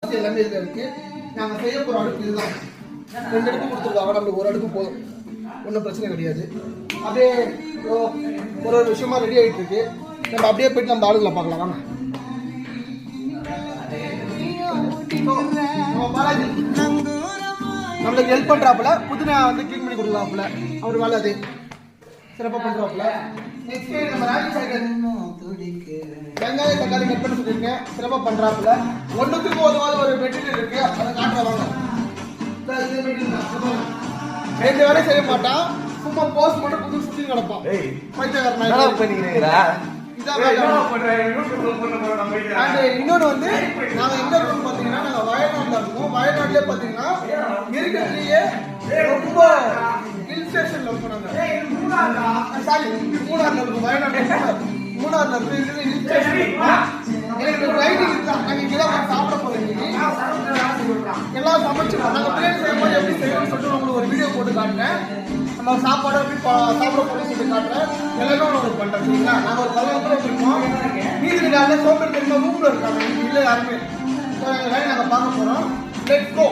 எல்லாமே இதுல இருக்கு. நாங்க செய்ய போற அடுப்பு இதுதான். 2 அடுப்பு கொடுத்துருக்காங்க, நம்மளுக்கு ஒரு அடுப்பு போதும், ஒன்றும் பிரச்சனை கிடையாது. அப்படியே ஒரு விஷயமா ரெடி ஆகிட்டு இருக்கு. நம்ம அப்படியே போயிட்டு நம்ம ஆளுகளை பார்க்கலாம் வாங்க. பாலாஜி நம்மளுக்கு ஹெல்ப் பண்றாப்புல, புதினா வந்து கிளீன் பண்ணி கொடுக்கலாப்புல, அவர் வேலை அது சிறப்பாக பண்றாப்புல. நெக்ஸ்ட் நம்ம ராஜசேகர் வெங்காய தக்காளி கட் பண்ணி சொல்லியிருக்கேன், சிறப்பாக பண்றாப்புல. ஒன்றுத்துக்கு ஒரு மெட்டீரியல் இருக்கு, அதை காட்டுறவாங்க. ரெண்டு வேலை செய்ய மாட்டான், சும்மா போஸ்ட் மட்டும் புது சுத்தி கிடப்பான். இன்னொன்று வந்து நாங்க எங்க இருக்கோம் பாத்தீங்கன்னா, நாங்க வயநாட்டுல இருக்கோம். வயநாட்டுல பாத்தீங்கன்னா இருக்கிறதுலயே ரொம்ப ஹில் ஸ்டேஷன்ல இருக்கோம். நாங்க சாரி மூணாறுல இருக்கோம். வயநாட்டுல மூணாறுல இருக்கு ஹில் ஸ்டேஷன். எனக்கு ரைடிங் தான், நாங்க இங்கதான் சாப்பிட போறோம். எல்லாம் சமைச்சு நாங்க பிரியாணி செய்யும்போது எப்படி செய்யணும்னு சொல்லிட்டு உங்களுக்கு ஒரு வீடியோ போட்டு காட்டுறேன். நம்ம சாப்பாடு எப்படி சாப்பிட போறோம்னு சொல்லி காட்டுறேன். எல்லாமே உங்களுக்கு பண்றேன். சரிங்களா? நாங்க ஒரு 11 இருக்கோம். மீதி நாளில் சோம்பேறி தெரியுமா ரூம்ல இருக்காங்க, இல்லை யாருமே. நாங்க பார்க்க போறோம். லெட்ஸ் கோ.